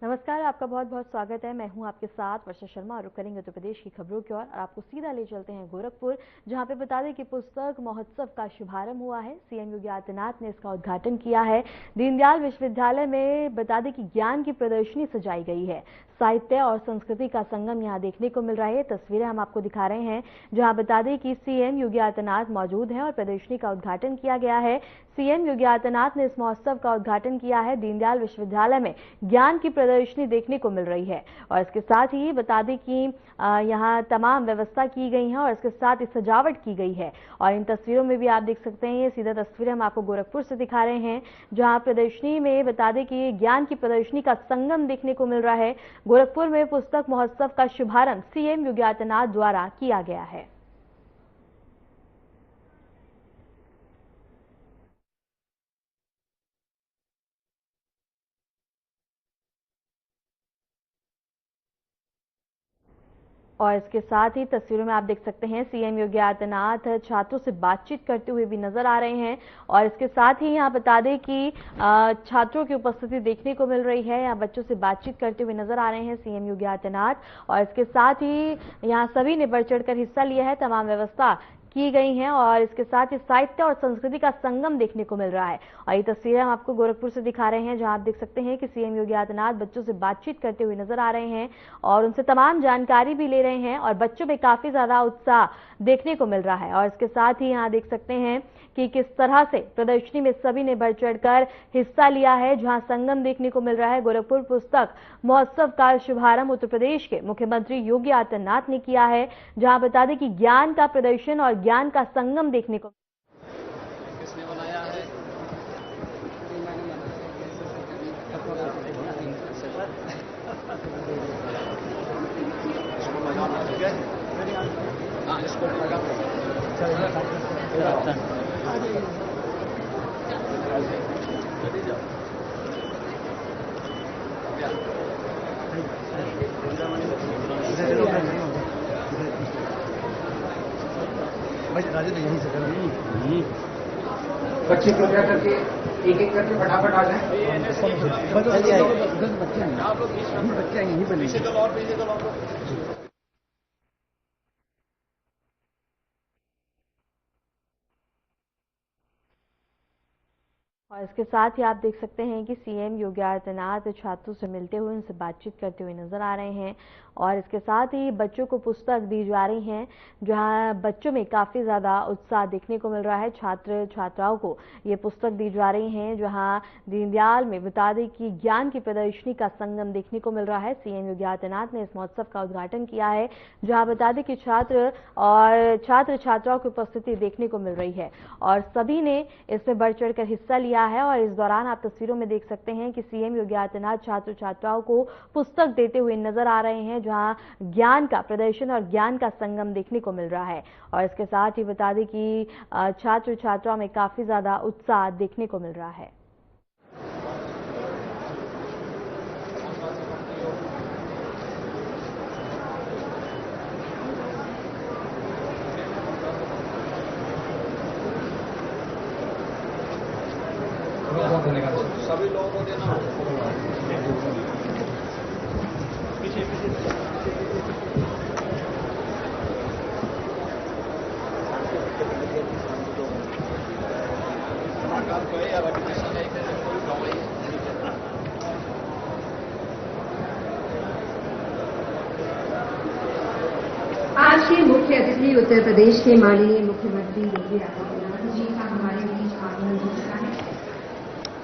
नमस्कार, आपका बहुत बहुत स्वागत है। मैं हूं आपके साथ वर्षा शर्मा और रुक करेंगे उत्तर प्रदेश की खबरों की ओर। और आपको सीधा ले चलते हैं गोरखपुर, जहां पे बता दें कि पुस्तक महोत्सव का शुभारंभ हुआ है। सीएम योगी आदित्यनाथ ने इसका उद्घाटन किया है। दीनदयाल विश्वविद्यालय में बता दें कि ज्ञान की प्रदर्शनी सजाई गई है। साहित्य और संस्कृति का संगम यहां देखने को मिल रहा है। तस्वीरें हम आपको दिखा रहे हैं, जहां बता दें कि सीएम योगी आदित्यनाथ मौजूद हैं और प्रदर्शनी का उद्घाटन किया गया है। सीएम योगी आदित्यनाथ ने इस महोत्सव का उद्घाटन किया है। दीनदयाल विश्वविद्यालय में ज्ञान की प्रदर्शनी देखने को मिल रही है और इसके साथ ही बता दें कि यहां तमाम व्यवस्था की गई है और इसके साथ ही सजावट की गई है। और इन तस्वीरों में भी आप देख सकते हैं, ये सीधा तस्वीरें हम आपको गोरखपुर से दिखा रहे हैं, जहां प्रदर्शनी में बता दें कि ज्ञान की प्रदर्शनी का संगम देखने को मिल रहा है। गोरखपुर में पुस्तक महोत्सव का शुभारंभ सीएम योगी आदित्यनाथ द्वारा किया गया है। और इसके साथ ही तस्वीरों में आप देख सकते हैं, सीएम योगी आदित्यनाथ छात्रों से बातचीत करते हुए भी नजर आ रहे हैं। और इसके साथ ही यहां बता दें कि छात्रों की उपस्थिति देखने को मिल रही है। यहां बच्चों से बातचीत करते हुए नजर आ रहे हैं सीएम योगी आदित्यनाथ। और इसके साथ ही यहां सभी ने बढ़ चढ़कर हिस्सा लिया है। तमाम व्यवस्था की गई हैं और इसके साथ ही साहित्य और संस्कृति का संगम देखने को मिल रहा है। और ये तस्वीरें हम आपको गोरखपुर से दिखा रहे हैं, जहां आप देख सकते हैं कि सीएम योगी आदित्यनाथ बच्चों से बातचीत करते हुए नजर आ रहे हैं और उनसे तमाम जानकारी भी ले रहे हैं। और बच्चों में काफी ज्यादा उत्साह देखने को मिल रहा है। और इसके साथ ही यहां देख सकते हैं कि किस तरह से प्रदर्शनी में सभी ने बढ़ चढ़कर हिस्सा लिया है, जहां संगम देखने को मिल रहा है। गोरखपुर पुस्तक महोत्सव का शुभारंभ उत्तर प्रदेश के मुख्यमंत्री योगी आदित्यनाथ ने किया है, जहां बता दें कि ज्ञान का प्रदर्शन और ज्ञान का संगम देखने को किसने बनाया है? हाँ, इसको लगा राजेंद्र यहीं से करेंगे। बच्चे कृपया करके एक एक करके फटाफट आ जाएं। बच्चे यहीं बने। और इसके साथ ही आप देख सकते हैं कि सीएम योगी आदित्यनाथ छात्रों से मिलते हुए उनसे बातचीत करते हुए नजर आ रहे हैं। और इसके साथ ही बच्चों को पुस्तक दी जा रही हैं, जहां बच्चों में काफी ज्यादा उत्साह देखने को मिल रहा है। छात्र छात्राओं को ये पुस्तक दी जा रही हैं, जहां दीनदयाल में बता दें कि ज्ञान की प्रदर्शनी का संगम देखने को मिल रहा है। सीएम योगी आदित्यनाथ ने इस महोत्सव का उद्घाटन किया है, जहां बता दें कि छात्र छात्राओं की उपस्थिति देखने को मिल रही है और सभी ने इसमें बढ़ चढ़कर हिस्सा लिया है। और इस दौरान आप तस्वीरों में देख सकते हैं कि सीएम योगी आदित्यनाथ छात्र छात्राओं को पुस्तक देते हुए नजर आ रहे हैं, जहां ज्ञान का प्रदर्शन और ज्ञान का संगम देखने को मिल रहा है। और इसके साथ ही बता दें कि छात्र छात्राओं में काफी ज्यादा उत्साह देखने को मिल रहा है। सभी लोगों को देना। आज के मुख्य अतिथि उत्तर प्रदेश के माननीय मुख्यमंत्री योगी आदित्यनाथ जी का हमारे बीच आगमन हो चुका है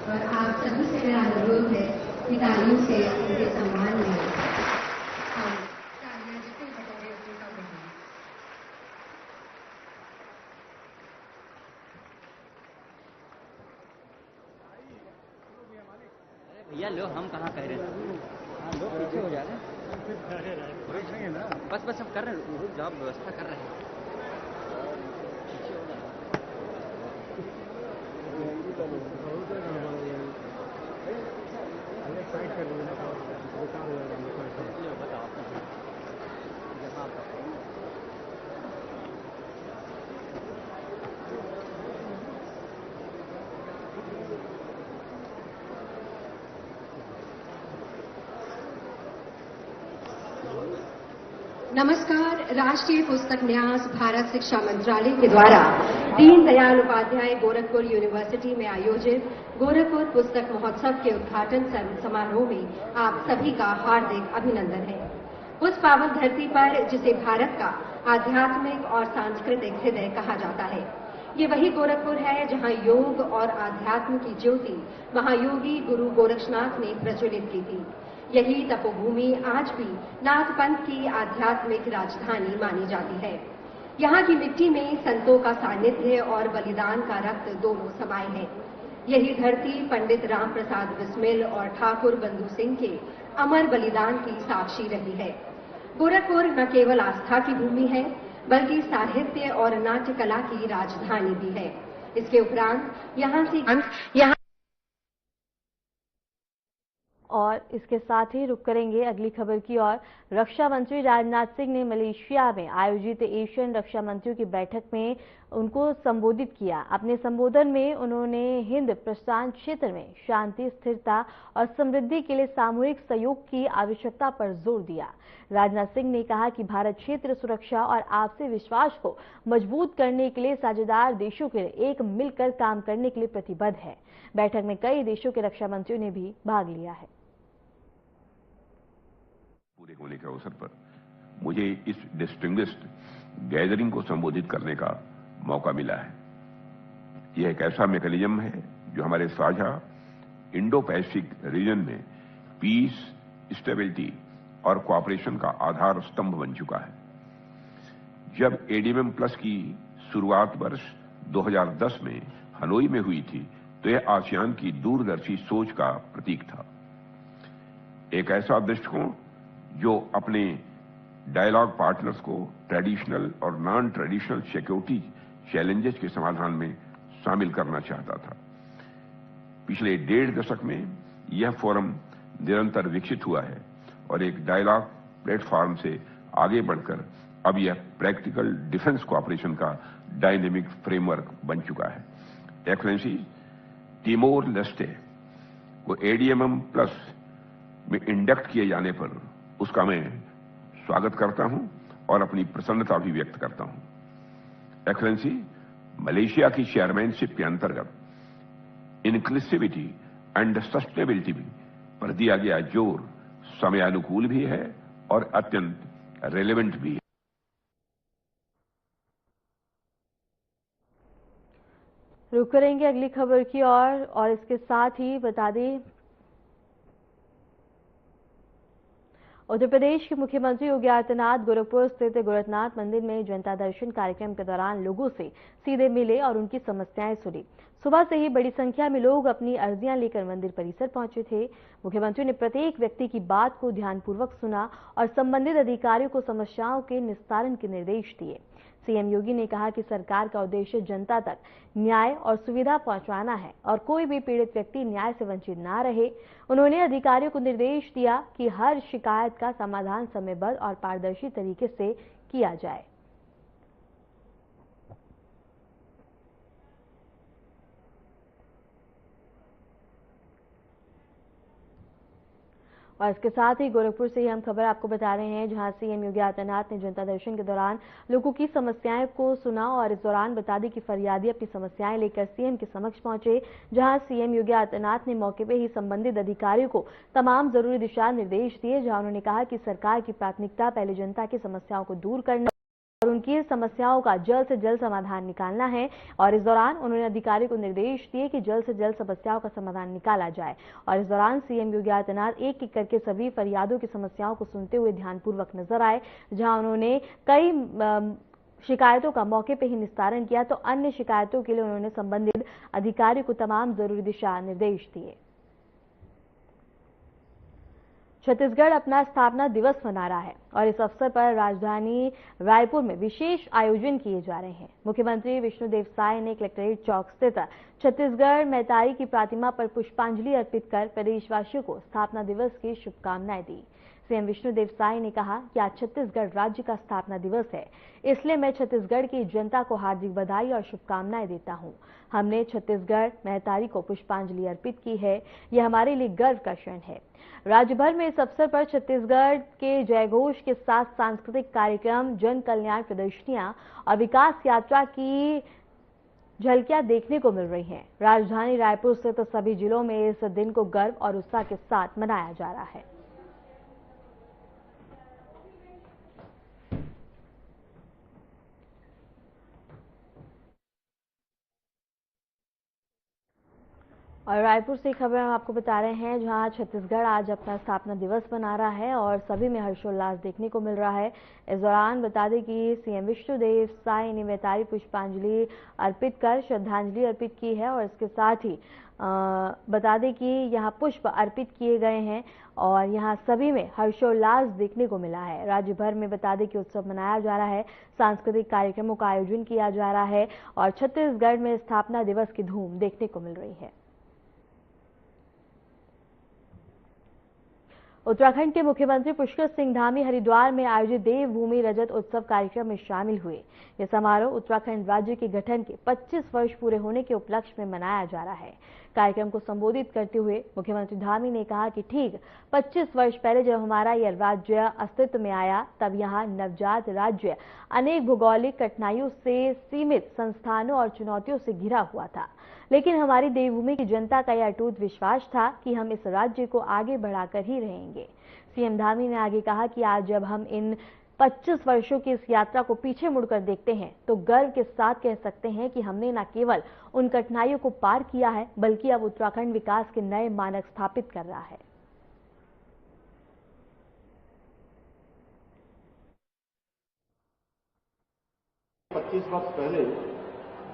और आप सभी से मेरा अनुरोध है कि तालियों से उनके सम्मान में हम कार्यालय बतौर उनका बनें। भैया लो, हम कहाँ कह रहे हैं? हाँ, लोग पीछे हो जा रहे हैं। बस बस हम कर रहे हैं, रुक जाओ, व्यवस्था कर रहे हैं। नमस्कार। राष्ट्रीय पुस्तक न्यास भारत शिक्षा मंत्रालय के द्वारा दीनदयाल उपाध्याय गोरखपुर यूनिवर्सिटी में आयोजित गोरखपुर पुस्तक महोत्सव के उद्घाटन समारोह में आप सभी का हार्दिक अभिनंदन है। उस पावन धरती पर जिसे भारत का आध्यात्मिक और सांस्कृतिक हृदय कहा जाता है, ये वही गोरखपुर है जहां योग और आध्यात्म की ज्योति महायोगी गुरु गोरक्षनाथ ने प्रज्वलित की थी। यही तपोभूमि आज भी नाथ पंथ की आध्यात्मिक राजधानी मानी जाती है। यहाँ की मिट्टी में संतों का सानिध्य और बलिदान का रक्त दोनों समाये हैं। यही धरती पंडित राम प्रसाद बिस्मिल और ठाकुर बंधु सिंह के अमर बलिदान की साक्षी रही है। गोरखपुर न केवल आस्था की भूमि है, बल्कि साहित्य और नाट्य कला की राजधानी भी है। इसके उपरांत यहाँ और इसके साथ ही रुक करेंगे अगली खबर की ओर। रक्षा मंत्री राजनाथ सिंह ने मलेशिया में आयोजित एशियन रक्षा मंत्रियों की बैठक में उनको संबोधित किया। अपने संबोधन में उन्होंने हिंद प्रशांत क्षेत्र में शांति, स्थिरता और समृद्धि के लिए सामूहिक सहयोग की आवश्यकता पर जोर दिया। राजनाथ सिंह ने कहा कि भारत क्षेत्र सुरक्षा और आपसी विश्वास को मजबूत करने के लिए साझेदार देशों के लिए एक मिलकर काम करने के लिए प्रतिबद्ध है। बैठक में कई देशों के रक्षा मंत्रियों ने भी भाग लिया है। पूरे होने के अवसर पर मुझे इस डिस्टिंग्विश्ड गैदरिंग को संबोधित करने का मौका मिला है। यह एक ऐसा मैकेनिज्म है जो हमारे साझा इंडो पैसिफिक रीजन में पीस, स्टेबिलिटी और कोऑपरेशन का आधार स्तंभ बन चुका है। जब एडीएमएम प्लस की शुरुआत वर्ष 2010 में हनोई में हुई थी तो यह आसियान की दूरदर्शी सोच का प्रतीक था। एक ऐसा दृष्टिकोण जो अपने डायलॉग पार्टनर्स को ट्रेडिशनल और नॉन ट्रेडिशनल सिक्योरिटी चैलेंजेस के समाधान में शामिल करना चाहता था। पिछले 1.5 दशक में यह फोरम निरंतर विकसित हुआ है और एक डायलॉग प्लेटफॉर्म से आगे बढ़कर अब यह प्रैक्टिकल डिफेंस कोऑपरेशन का डायनेमिक फ्रेमवर्क बन चुका है। एक्सेलेंसी, तिमोर लेस्टे को एडीएमएम प्लस में इंडक्ट किए जाने पर उसका मैं स्वागत करता हूं और अपनी प्रसन्नता भी व्यक्त करता हूं। एक्सेलेंसी, मलेशिया की चेयरमैनशिप के अंतर्गत इंक्लूसिविटी एंड सस्टेनेबिलिटी पर दिया गया जोर समयानुकूल भी है और अत्यंत रेलेवेंट भी है। रुक करेंगे अगली खबर की ओर और इसके साथ ही बता दें, उत्तर प्रदेश के मुख्यमंत्री योगी आदित्यनाथ गोरखपुर स्थित गोरखनाथ मंदिर में जनता दर्शन कार्यक्रम के दौरान लोगों से सीधे मिले और उनकी समस्याएं सुनी। सुबह से ही बड़ी संख्या में लोग अपनी अर्जियां लेकर मंदिर परिसर पहुंचे थे। मुख्यमंत्री ने प्रत्येक व्यक्ति की बात को ध्यानपूर्वक सुना और संबंधित अधिकारियों को समस्याओं के निस्तारण के निर्देश दिए। सीएम योगी ने कहा कि सरकार का उद्देश्य जनता तक न्याय और सुविधा पहुंचाना है और कोई भी पीड़ित व्यक्ति न्याय से वंचित ना रहे। उन्होंने अधिकारियों को निर्देश दिया कि हर शिकायत का समाधान समयबद्ध और पारदर्शी तरीके से किया जाए। और इसके साथ ही गोरखपुर से ही हम खबर आपको बता रहे हैं, जहां सीएम योगी आदित्यनाथ ने जनता दर्शन के दौरान लोगों की समस्याएं को सुना और इस दौरान बता दें कि फरियादी अपनी समस्याएं लेकर सीएम के समक्ष पहुंचे, जहां सीएम योगी आदित्यनाथ ने मौके पर ही संबंधित अधिकारियों को तमाम जरूरी दिशा निर्देश दिए। जहां उन्होंने कहा कि सरकार की प्राथमिकता पहले जनता की समस्याओं को दूर करना और उनकी समस्याओं का जल्द से जल्द समाधान निकालना है। और इस दौरान उन्होंने अधिकारियों को निर्देश दिए कि जल्द से जल्द समस्याओं का समाधान निकाला जाए। और इस दौरान सीएम योगी आदित्यनाथ एक एक करके सभी फरियादों की समस्याओं को सुनते हुए ध्यानपूर्वक नजर आए, जहां उन्होंने कई शिकायतों का मौके पर ही निस्तारण किया तो अन्य शिकायतों के लिए उन्होंने संबंधित अधिकारियों को तमाम जरूरी दिशा निर्देश दिए। छत्तीसगढ़ अपना स्थापना दिवस मना रहा है और इस अवसर पर राजधानी रायपुर में विशेष आयोजन किए जा रहे हैं। मुख्यमंत्री विष्णुदेव साय ने कलेक्ट्रेट चौक स्थित छत्तीसगढ़ मैतारी की प्रतिमा पर पुष्पांजलि अर्पित कर प्रदेशवासियों को स्थापना दिवस की शुभकामनाएं दी। सीएम विष्णुदेव साय ने कहा कि आज छत्तीसगढ़ राज्य का स्थापना दिवस है, इसलिए मैं छत्तीसगढ़ की जनता को हार्दिक बधाई और शुभकामनाएं देता हूं। हमने छत्तीसगढ़ मैतारी को पुष्पांजलि अर्पित की है, यह हमारे लिए गर्व का क्षण है। राज्य भर में इस अवसर पर छत्तीसगढ़ के जयघोष के साथ सांस्कृतिक कार्यक्रम, जन कल्याण प्रदर्शनियां और विकास यात्रा की झलकियां देखने को मिल रही हैं। राजधानी रायपुर सहित सभी जिलों में इस दिन को गर्व और उत्साह के साथ मनाया जा रहा है। और रायपुर से खबर हम आपको बता रहे हैं, जहां छत्तीसगढ़ आज अपना स्थापना दिवस मना रहा है और सभी में हर्षोल्लास देखने को मिल रहा है। इस दौरान बता दें कि सीएम विष्णुदेव साय ने वैतारी पुष्पांजलि अर्पित कर श्रद्धांजलि अर्पित की है और इसके साथ ही बता दें कि यहां पुष्प अर्पित किए गए हैं और यहां सभी में हर्षोल्लास देखने को मिला है। राज्य भर में बता दें कि उत्सव मनाया जा रहा है, सांस्कृतिक कार्यक्रमों का आयोजन किया जा रहा है और छत्तीसगढ़ में स्थापना दिवस की धूम देखने को मिल रही है। उत्तराखंड के मुख्यमंत्री पुष्कर सिंह धामी हरिद्वार में आयोजित देवभूमि रजत उत्सव कार्यक्रम में शामिल हुए। यह समारोह उत्तराखंड राज्य के गठन के 25 वर्ष पूरे होने के उपलक्ष्य में मनाया जा रहा है। कार्यक्रम को संबोधित करते हुए मुख्यमंत्री धामी ने कहा कि ठीक 25 वर्ष पहले जब हमारा यह राज्य अस्तित्व में आया, तब यहाँ नवजात राज्य अनेक भौगोलिक कठिनाइयों से, सीमित संस्थानों और चुनौतियों से घिरा हुआ था, लेकिन हमारी देवभूमि की जनता का यह अटूट विश्वास था कि हम इस राज्य को आगे बढ़ाकर ही रहेंगे। सीएम धामी ने आगे कहा कि आज जब हम इन 25 वर्षों की इस यात्रा को पीछे मुड़कर देखते हैं तो गर्व के साथ कह सकते हैं कि हमने न केवल उन कठिनाइयों को पार किया है, बल्कि अब उत्तराखंड विकास के नए मानक स्थापित कर रहा है। पच्चीस वर्ष पहले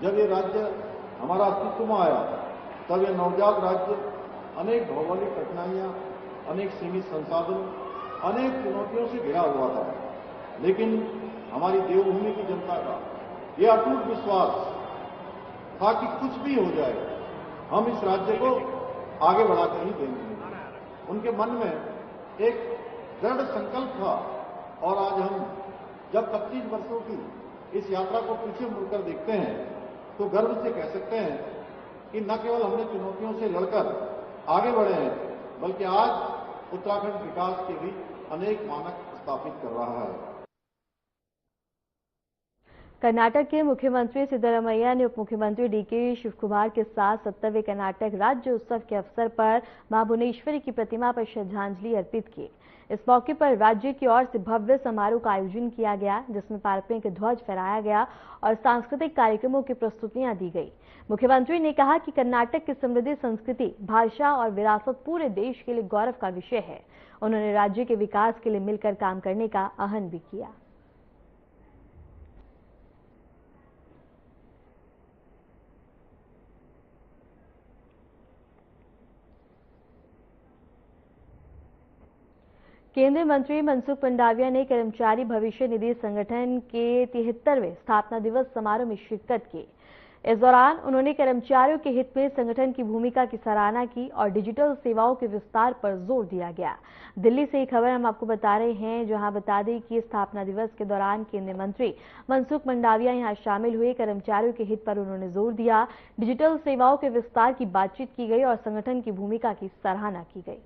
जब ये राज्य हमारा अस्तित्व में आया, तब यह नवजात राज्य अनेक भौगोलिक कठिनाइयां, अनेक सीमित संसाधन, अनेक चुनौतियों से घिरा हुआ था, लेकिन हमारी देवभूमि की जनता का यह अटूट विश्वास था कि कुछ भी हो जाए, हम इस राज्य को आगे बढ़ाकर ही देंगे। उनके मन में एक दृढ़ संकल्प था और आज हम जब 25 वर्षों की इस यात्रा को पीछे मुड़कर देखते हैं तो गर्व से कह सकते हैं कि न केवल हमने चुनौतियों से लड़कर आगे बढ़े हैं, बल्कि आज उत्तराखंड विकास के भी अनेक मानक स्थापित कर रहा है। कर्नाटक के मुख्यमंत्री सिद्धरामैया ने उप मुख्यमंत्री डीके शिवकुमार के साथ 70वें कर्नाटक राज्य उत्सव के अवसर पर मां भुवनेश्वरी की प्रतिमा पर श्रद्धांजलि अर्पित की। इस मौके पर राज्य की ओर से भव्य समारोह का आयोजन किया गया, जिसमें पारंपरिक ध्वज फहराया गया और सांस्कृतिक कार्यक्रमों की प्रस्तुतियां दी गई। मुख्यमंत्री ने कहा कि कर्नाटक की समृद्ध संस्कृति, भाषा और विरासत पूरे देश के लिए गौरव का विषय है। उन्होंने राज्य के विकास के लिए मिलकर काम करने का आह्वान भी किया। केंद्रीय मंत्री मनसुख मंडाविया ने कर्मचारी भविष्य निधि संगठन के 73वें स्थापना दिवस समारोह में शिरकत की। इस दौरान उन्होंने कर्मचारियों के हित में संगठन की भूमिका की सराहना की और डिजिटल सेवाओं के विस्तार पर जोर दिया गया। दिल्ली से एक खबर हम आपको बता रहे हैं, जहां बता दें कि स्थापना दिवस के दौरान केंद्रीय मंत्री मनसुख मंडाविया यहां शामिल हुए। कर्मचारियों के हित पर उन्होंने जोर दिया, डिजिटल सेवाओं के विस्तार की बातचीत की गई और संगठन की भूमिका की सराहना की गई।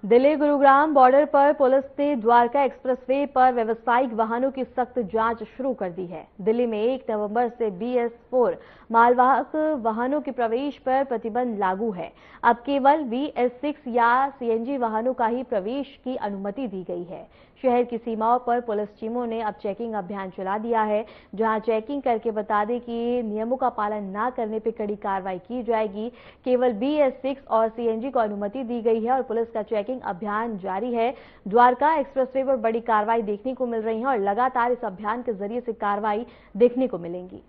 दिल्ली गुरुग्राम बॉर्डर पर पुलिस ने द्वारका एक्सप्रेसवे पर व्यावसायिक वाहनों की सख्त जांच शुरू कर दी है। दिल्ली में 1 नवंबर से BS4 मालवाहक वाहनों के प्रवेश पर प्रतिबंध लागू है। अब केवल BS6 या CNG वाहनों का ही प्रवेश की अनुमति दी गई है। शहर की सीमाओं पर पुलिस टीमों ने अब चेकिंग अभियान चला दिया है, जहां चेकिंग करके बता दें कि नियमों का पालन न करने पर कड़ी कार्रवाई की जाएगी। केवल BS6 और CNG को अनुमति दी गई है और पुलिस का चेकिंग अभियान जारी है। द्वारका एक्सप्रेसवे पर बड़ी कार्रवाई देखने को मिल रही है और लगातार इस अभियान के जरिए से कार्रवाई देखने को मिलेंगी।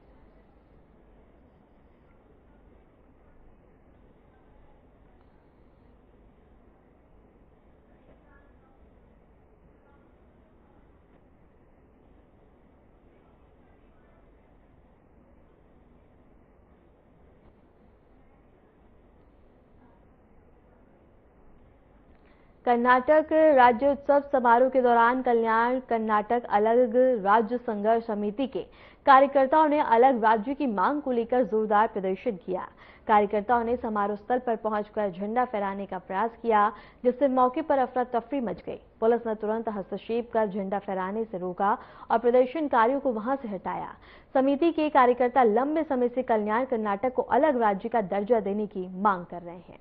कर्नाटक राज्योत्सव समारोह के दौरान कल्याण कर्नाटक अलग राज्य संघर्ष समिति के कार्यकर्ताओं ने अलग राज्य की मांग को लेकर जोरदार प्रदर्शन किया। कार्यकर्ताओं ने समारोह स्थल पर पहुंचकर झंडा फहराने का प्रयास किया, जिससे मौके पर अफरा तफरी मच गई। पुलिस ने तुरंत हस्तक्षेप कर झंडा फहराने से रोका और प्रदर्शनकारियों को वहां से हटाया। समिति के कार्यकर्ता लंबे समय से कल्याण कर्नाटक को अलग राज्य का दर्जा देने की मांग कर रहे हैं।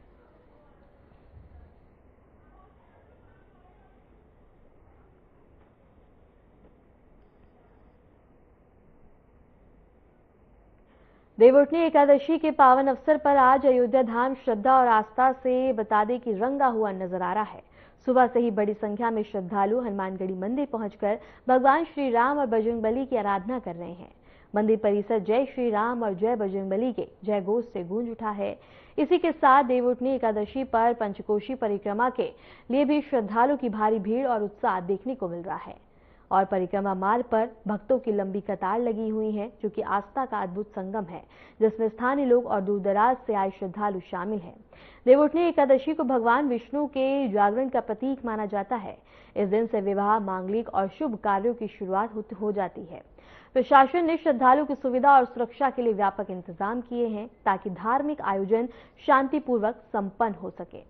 देवउठनी एकादशी के पावन अवसर पर आज अयोध्या धाम श्रद्धा और आस्था से बता दें कि रंगा हुआ नजर आ रहा है। सुबह से ही बड़ी संख्या में श्रद्धालु हनुमानगढ़ी मंदिर पहुंचकर भगवान श्री राम और बजरंगबली की आराधना कर रहे हैं। मंदिर परिसर जय श्री राम और जय बजरंगबली के जय घोष से गूंज उठा है। इसी के साथ देवउठनी एकादशी पर पंचकोशी परिक्रमा के लिए भी श्रद्धालु की भारी भीड़ और उत्साह देखने को मिल रहा है और परिक्रमा मार्ग पर भक्तों की लंबी कतार लगी हुई है, जो कि आस्था का अद्भुत संगम है, जिसमें स्थानीय लोग और दूरदराज से आए श्रद्धालु शामिल हैं। देवउठनी एकादशी को भगवान विष्णु के जागरण का प्रतीक माना जाता है। इस दिन से विवाह, मांगलिक और शुभ कार्यों की शुरुआत हो जाती है। प्रशासन ने श्रद्धालुओं की सुविधा और सुरक्षा के लिए व्यापक इंतजाम किए हैं, ताकि धार्मिक आयोजन शांतिपूर्वक संपन्न हो सके।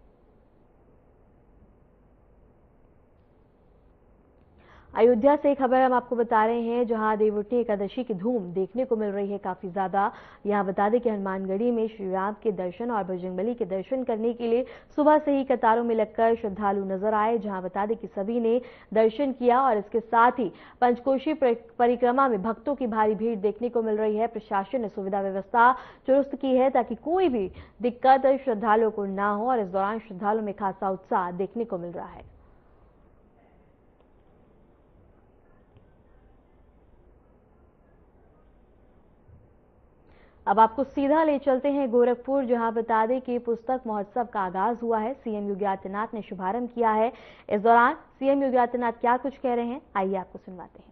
अयोध्या से खबर हम आपको बता रहे हैं, जहां देवउठनी एकादशी की धूम देखने को मिल रही है काफी ज्यादा। यहां बता दें कि हनुमानगढ़ी में श्री राम के दर्शन और बजरंगबली के दर्शन करने के लिए सुबह से ही कतारों में लगकर श्रद्धालु नजर आए। जहां बता दें कि सभी ने दर्शन किया और इसके साथ ही पंचकोशी परिक्रमा में भक्तों की भारी भीड़ देखने को मिल रही है। प्रशासन ने सुविधा व्यवस्था चुस्त की है, ताकि कोई भी दिक्कत श्रद्धालुओं को ना हो और इस दौरान श्रद्धालुओं में खासा उत्साह देखने को मिल रहा है। अब आपको सीधा ले चलते हैं गोरखपुर, जहां बता दें कि पुस्तक महोत्सव का आगाज हुआ है। सीएम योगी आदित्यनाथ ने शुभारंभ किया है। इस दौरान सीएम योगी आदित्यनाथ क्या कुछ कह रहे हैं, आइए आपको सुनवाते हैं।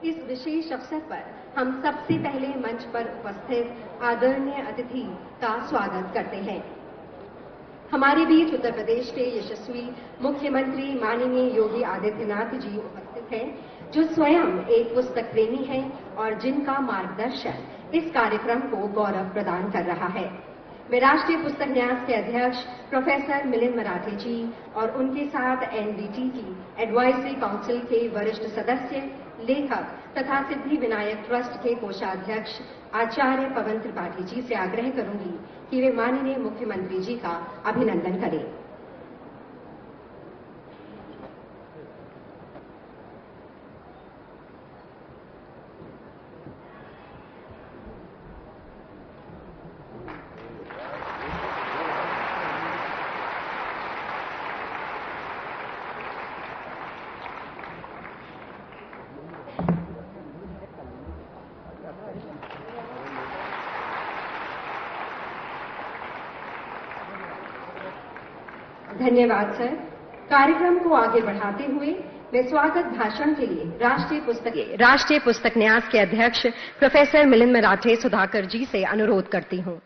इस विशेष अवसर पर हम सबसे पहले मंच पर उपस्थित आदरणीय अतिथि का स्वागत करते हैं। हमारे बीच उत्तर प्रदेश के यशस्वी मुख्यमंत्री माननीय योगी आदित्यनाथ जी उपस्थित हैं, जो स्वयं एक पुस्तक प्रेमी हैं और जिनका मार्गदर्शन इस कार्यक्रम को गौरव प्रदान कर रहा है। मैं राष्ट्रीय पुस्तक न्यास के अध्यक्ष प्रोफेसर मिलिंद मराठे जी और उनके साथ एनडीटी की एडवाइजरी काउंसिल के वरिष्ठ सदस्य, लेखक तथा सिद्धि विनायक ट्रस्ट के कोषाध्यक्ष आचार्य पवन त्रिपाठी जी से आग्रह करूंगी कि वे माननीय मुख्यमंत्री जी का अभिनंदन करें। धन्यवाद सर। कार्यक्रम को आगे बढ़ाते हुए मैं स्वागत भाषण के लिए राष्ट्रीय पुस्तक न्यास के अध्यक्ष प्रोफेसर मिलिंद मराठे सुधाकर जी से अनुरोध करती हूं।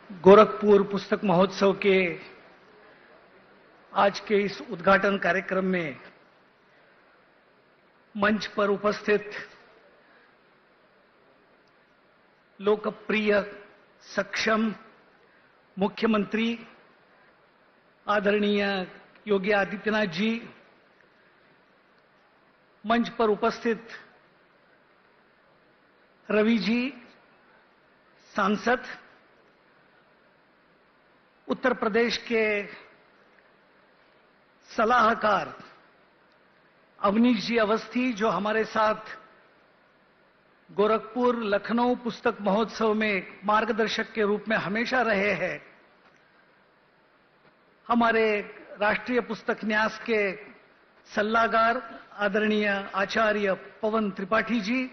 गोरखपुर पुस्तक महोत्सव के आज के इस उद्घाटन कार्यक्रम में मंच पर उपस्थित लोकप्रिय सक्षम मुख्यमंत्री आदरणीय योगी आदित्यनाथ जी, मंच पर उपस्थित रवि जी सांसद, उत्तर प्रदेश के सलाहकार अवनीश जी अवस्थी, जो हमारे साथ गोरखपुर लखनऊ पुस्तक महोत्सव में मार्गदर्शक के रूप में हमेशा रहे हैं, हमारे राष्ट्रीय पुस्तक न्यास के सल्लागार आदरणीय आचार्य पवन त्रिपाठी जी,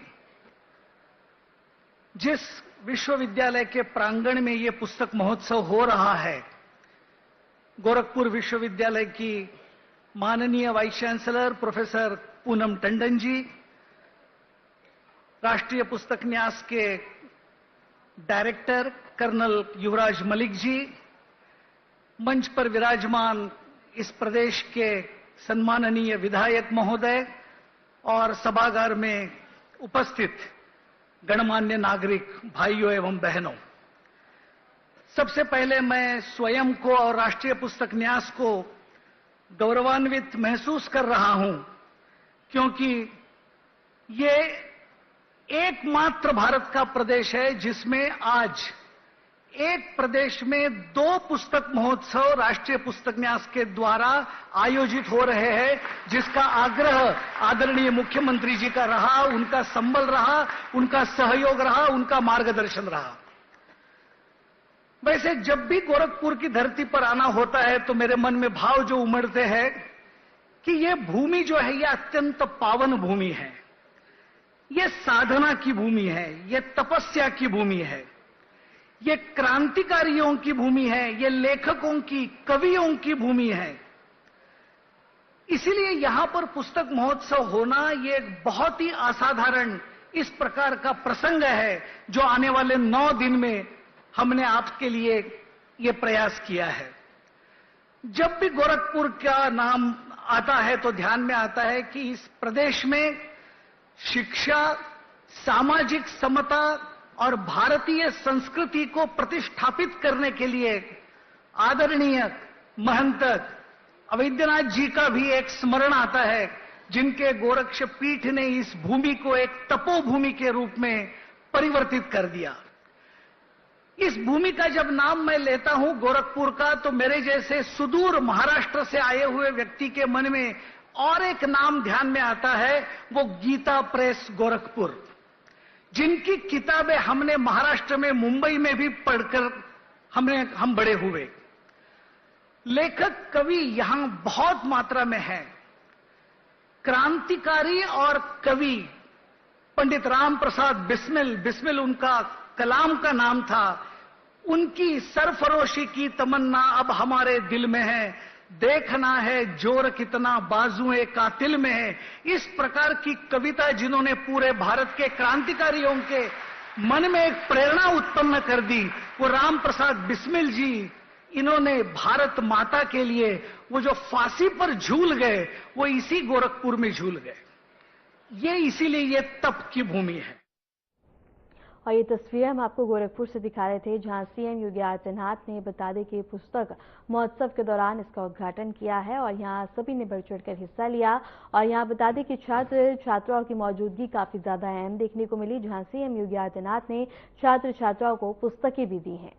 जिस विश्वविद्यालय के प्रांगण में ये पुस्तक महोत्सव हो रहा है, गोरखपुर विश्वविद्यालय की माननीय vice chancellor professor Poonam Tandon ji, राष्ट्रीय पुस्तक न्यास के डायरेक्टर कर्नल युवराज मलिक जी, मंच पर विराजमान इस प्रदेश के सम्माननीय विधायक महोदय और सभागार में उपस्थित गणमान्य नागरिक भाइयों एवं बहनों, सबसे पहले मैं स्वयं को और राष्ट्रीय पुस्तक न्यास को गौरवान्वित महसूस कर रहा हूं, क्योंकि ये एकमात्र भारत का प्रदेश है जिसमें आज एक प्रदेश में 2 पुस्तक महोत्सव राष्ट्रीय पुस्तक न्यास के द्वारा आयोजित हो रहे हैं, जिसका आग्रह आदरणीय मुख्यमंत्री जी का रहा, उनका संबल रहा, उनका सहयोग रहा, उनका मार्गदर्शन रहा। वैसे जब भी गोरखपुर की धरती पर आना होता है तो मेरे मन में भाव जो उमड़ते हैं कि ये भूमि जो है, ये अत्यंत पावन भूमि है, ये साधना की भूमि है, ये तपस्या की भूमि है, ये क्रांतिकारियों की भूमि है, ये लेखकों की, कवियों की भूमि है। इसीलिए यहां पर पुस्तक महोत्सव होना ये एक बहुत ही असाधारण इस प्रकार का प्रसंग है, जो आने वाले 9 दिन में हमने आपके लिए ये प्रयास किया है। जब भी गोरखपुर का नाम आता है तो ध्यान में आता है कि इस प्रदेश में शिक्षा, सामाजिक समता और भारतीय संस्कृति को प्रतिष्ठापित करने के लिए आदरणीय महंत अवैद्यनाथ जी का भी एक स्मरण आता है, जिनके गोरक्ष पीठ ने इस भूमि को एक तपोभूमि के रूप में परिवर्तित कर दिया। इस भूमि का जब नाम मैं लेता हूं गोरखपुर का, तो मेरे जैसे सुदूर महाराष्ट्र से आए हुए व्यक्ति के मन में और एक नाम ध्यान में आता है, वो गीता प्रेस गोरखपुर, जिनकी किताबें हमने महाराष्ट्र में, मुंबई में भी पढ़कर हम बड़े हुए। लेखक कवि यहां बहुत मात्रा में हैं। क्रांतिकारी और कवि पंडित राम प्रसाद बिस्मिल उनका कलाम का नाम था। उनकी सरफरोशी की तमन्ना अब हमारे दिल में है, देखना है जोर कितना बाजुए कातिल में है। इस प्रकार की कविता जिन्होंने पूरे भारत के क्रांतिकारियों के मन में एक प्रेरणा उत्पन्न कर दी, वो राम प्रसाद बिस्मिल जी। इन्होंने भारत माता के लिए वो जो फांसी पर झूल गए, वो इसी गोरखपुर में झूल गए। ये इसीलिए ये तप की भूमि है। और ये तस्वीरें हम आपको गोरखपुर से दिखा रहे थे, जहां सीएम योगी आदित्यनाथ ने बता दें कि पुस्तक महोत्सव के दौरान इसका उद्घाटन किया है और यहां सभी ने बढ़ चढ़कर हिस्सा लिया। और यहां बता दें कि छात्र छात्राओं की मौजूदगी काफी ज्यादा अहम देखने को मिली, जहां सीएम योगी आदित्यनाथ ने छात्र छात्राओं को पुस्तकें भी दी हैं।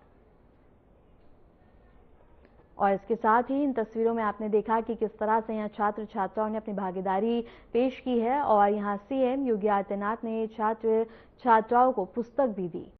और इसके साथ ही इन तस्वीरों में आपने देखा कि किस तरह से यहाँ छात्र छात्राओं ने अपनी भागीदारी पेश की है और यहाँ सीएम योगी आदित्यनाथ ने छात्र छात्राओं को पुस्तक भी दी।